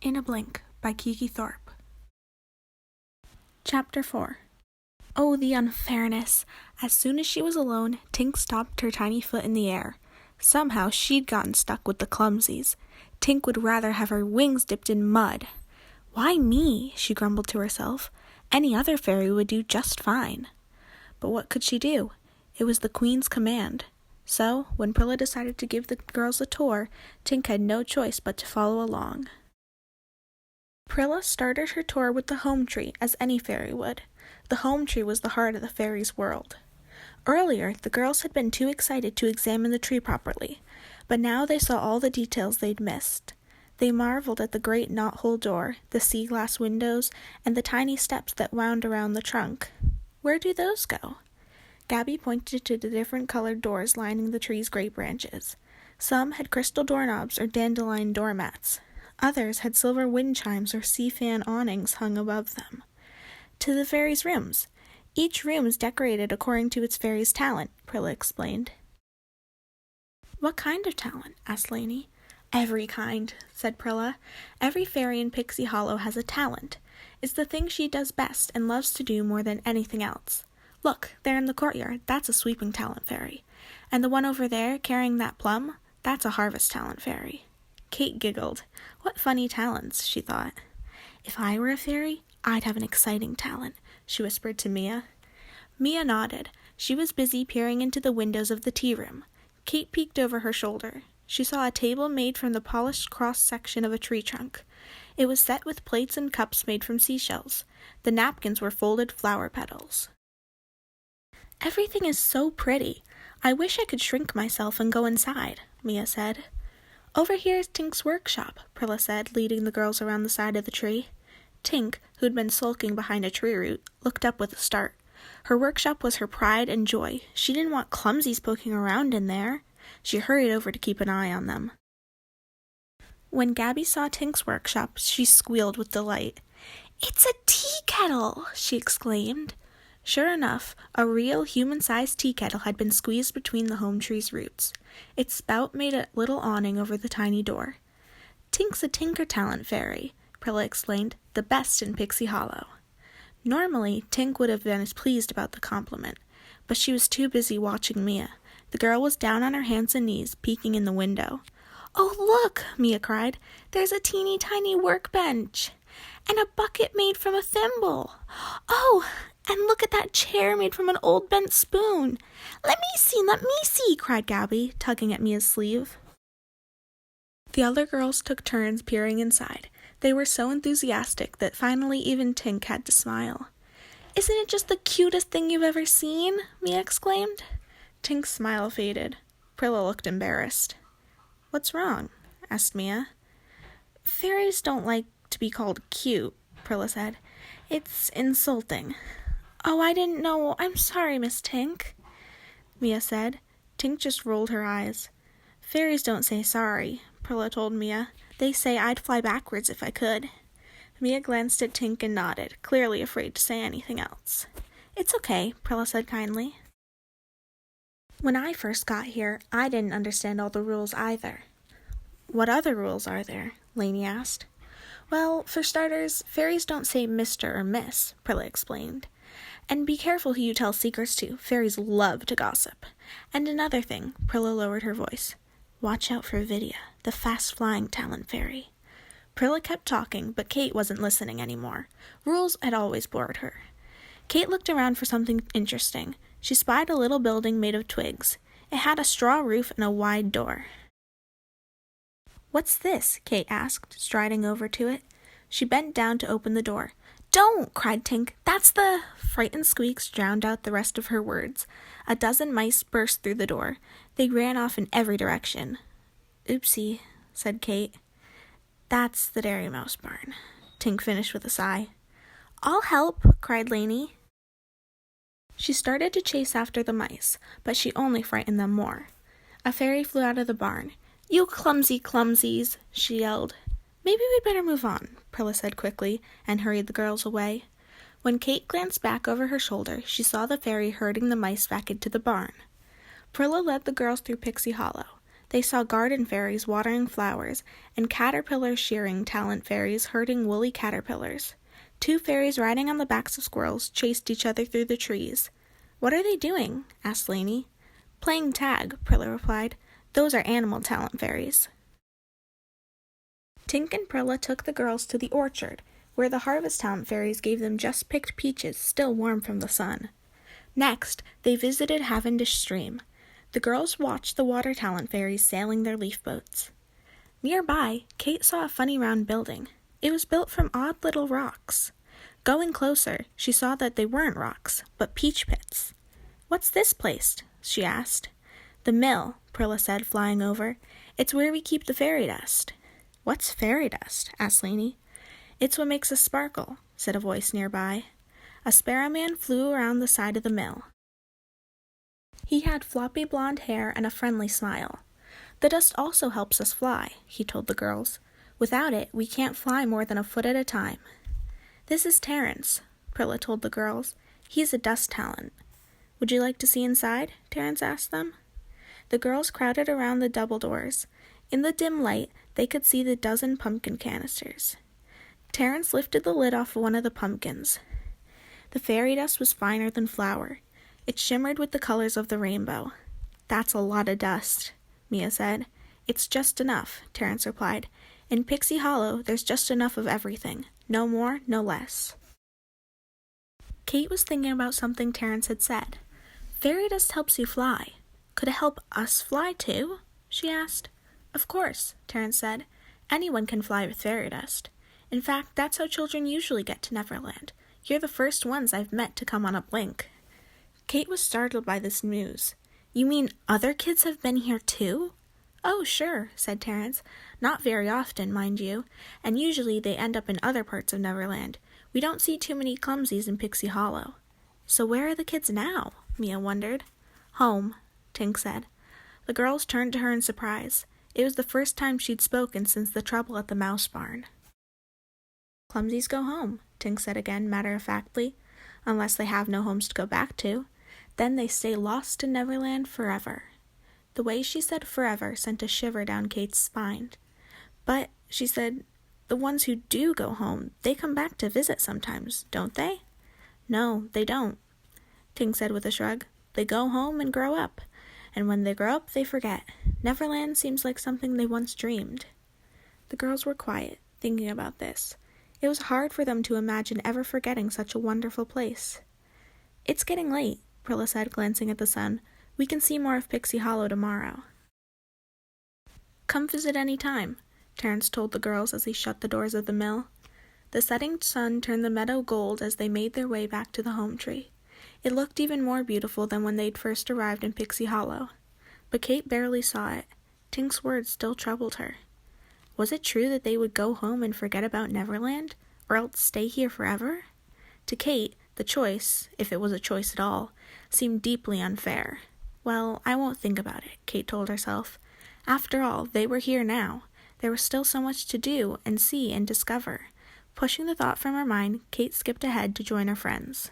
In a Blink by Kiki Thorpe. Chapter 4. Oh, the unfairness! As soon as she was alone, Tink stomped her tiny foot in the air. Somehow she'd gotten stuck with the clumsies. Tink would rather have her wings dipped in mud. Why me? She grumbled to herself. Any other fairy would do just fine. But what could she do? It was the Queen's command. So, when Prilla decided to give the girls a tour, Tink had no choice but to follow along. Prilla started her tour with the home tree, as any fairy would. The home tree was the heart of the fairies' world. Earlier, the girls had been too excited to examine the tree properly, but now they saw all the details they'd missed. They marveled at the great knot-hole door, the sea-glass windows, and the tiny steps that wound around the trunk. Where do those go? Gabby pointed to the different colored doors lining the tree's great branches. Some had crystal doorknobs or dandelion doormats. Others had silver wind chimes or sea fan awnings hung above them. To the fairies' rooms. Each room is decorated according to its fairy's talent, Prilla explained. What kind of talent? Asked Lainey. Every kind, said Prilla. Every fairy in Pixie Hollow has a talent. It's the thing she does best and loves to do more than anything else. Look, there in the courtyard, that's a sweeping talent fairy. And the one over there carrying that plum, that's a harvest talent fairy. Kate giggled. What funny talents, she thought. If I were a fairy, I'd have an exciting talent, she whispered to Mia. Mia nodded. She was busy peering into the windows of the tea room. Kate peeked over her shoulder. She saw a table made from the polished cross-section of a tree trunk. It was set with plates and cups made from seashells. The napkins were folded flower petals. Everything is so pretty. I wish I could shrink myself and go inside, Mia said. Over here is Tink's workshop, Prilla said, leading the girls around the side of the tree. Tink, who'd been sulking behind a tree root, looked up with a start. Her workshop was her pride and joy. She didn't want clumsies poking around in there. She hurried over to keep an eye on them. When Gabby saw Tink's workshop, she squealed with delight. It's a tea kettle, she exclaimed. Sure enough, a real human-sized tea kettle had been squeezed between the home tree's roots. Its spout made a little awning over the tiny door. Tink's a Tinker Talent fairy, Prilla explained, the best in Pixie Hollow. Normally, Tink would have been as pleased about the compliment, but she was too busy watching Mia. The girl was down on her hands and knees, peeking in the window. Oh, look, Mia cried. There's a teeny tiny workbench, and a bucket made from a thimble. Oh, and look at that chair made from an old bent spoon. Let me see, cried Gabby, tugging at Mia's sleeve. The other girls took turns peering inside. They were so enthusiastic that finally even Tink had to smile. Isn't it just the cutest thing you've ever seen? Mia exclaimed. Tink's smile faded. Prilla looked embarrassed. What's wrong? Asked Mia. Fairies don't like to be called cute, Prilla said. It's insulting. Oh, I didn't know. I'm sorry, Miss Tink, Mia said. Tink just rolled her eyes. Fairies don't say sorry, Prilla told Mia. They say I'd fly backwards if I could. Mia glanced at Tink and nodded, clearly afraid to say anything else. It's okay, Prilla said kindly. When I first got here, I didn't understand all the rules either. What other rules are there? Lainey asked. Well, for starters, fairies don't say Mr. or Miss, Prilla explained. And be careful who you tell secrets to. Fairies love to gossip. And another thing, Prilla lowered her voice. Watch out for Vidya, the fast-flying talent fairy. Prilla kept talking, but Kate wasn't listening anymore. Rules had always bored her. Kate looked around for something interesting. She spied a little building made of twigs. It had a straw roof and a wide door. What's this? Kate asked, striding over to it. She bent down to open the door. Don't! Cried Tink. That's the... Frightened squeaks drowned out the rest of her words. A dozen mice burst through the door. They ran off in every direction. Oopsie, said Kate. That's the Dairy Mouse barn, Tink finished with a sigh. I'll help, cried Lainey. She started to chase after the mice, but she only frightened them more. A fairy flew out of the barn. You clumsy clumsies, she yelled. Maybe we'd better move on, Prilla said quickly, and hurried the girls away. When Kate glanced back over her shoulder, she saw the fairy herding the mice back into the barn. Prilla led the girls through Pixie Hollow. They saw garden fairies watering flowers, and caterpillar shearing talent fairies herding woolly caterpillars. 2 fairies riding on the backs of squirrels chased each other through the trees. "What are they doing?" asked Lainey. "Playing tag," Prilla replied. "Those are animal talent fairies." Tink and Prilla took the girls to the orchard, where the harvest talent fairies gave them just-picked peaches still warm from the sun. Next, they visited Havendish Stream. The girls watched the water talent fairies sailing their leaf boats. Nearby, Kate saw a funny round building. It was built from odd little rocks. Going closer, she saw that they weren't rocks, but peach pits. "What's this place?" she asked. "The mill," Prilla said, flying over. "It's where we keep the fairy dust." "What's fairy dust?" asked Lainey. "It's what makes us sparkle," said a voice nearby. A sparrowman flew around the side of the mill. He had floppy blonde hair and a friendly smile. "The dust also helps us fly," he told the girls. "Without it, we can't fly more than a foot at a time." "This is Terrence," Prilla told the girls. "He's a dust talent." "Would you like to see inside?" Terrence asked them. The girls crowded around the double doors. In the dim light, they could see the dozen pumpkin canisters. Terrence lifted the lid off one of the pumpkins. The fairy dust was finer than flour. It shimmered with the colors of the rainbow. "That's a lot of dust," Mia said. "It's just enough," Terrence replied. "In Pixie Hollow, there's just enough of everything. No more, no less." Kate was thinking about something Terrence had said. "Fairy dust helps you fly. Could it help us fly, too?" she asked. "Of course," Terrence said. "Anyone can fly with fairy dust. In fact, that's how children usually get to Neverland. You're the first ones I've met to come on a blink." Kate was startled by this news. "You mean other kids have been here too?" "Oh, sure," said Terrence. "Not very often, mind you, and usually they end up in other parts of Neverland. We don't see too many clumsies in Pixie Hollow." "So where are the kids now?" Mia wondered. "Home," Tink said. The girls turned to her in surprise. It was the first time she'd spoken since the trouble at the mouse barn. "Clumsies go home," Tink said again, matter-of-factly, "unless they have no homes to go back to. Then they stay lost in Neverland forever." The way she said forever sent a shiver down Kate's spine. "But," she said, "the ones who do go home, they come back to visit sometimes, don't they?" "No, they don't," Tink said with a shrug. "They go home and grow up, and when they grow up, they forget. Neverland seems like something they once dreamed." The girls were quiet, thinking about this. It was hard for them to imagine ever forgetting such a wonderful place. "It's getting late," Prilla said, glancing at the sun. "We can see more of Pixie Hollow tomorrow." "Come visit any time," Terrence told the girls as he shut the doors of the mill. The setting sun turned the meadow gold as they made their way back to the home tree. It looked even more beautiful than when they'd first arrived in Pixie Hollow. But Kate barely saw it. Tink's words still troubled her. Was it true that they would go home and forget about Neverland, or else stay here forever? To Kate, the choice, if it was a choice at all, seemed deeply unfair. "Well, I won't think about it," Kate told herself. After all, they were here now. There was still so much to do and see and discover. Pushing the thought from her mind, Kate skipped ahead to join her friends.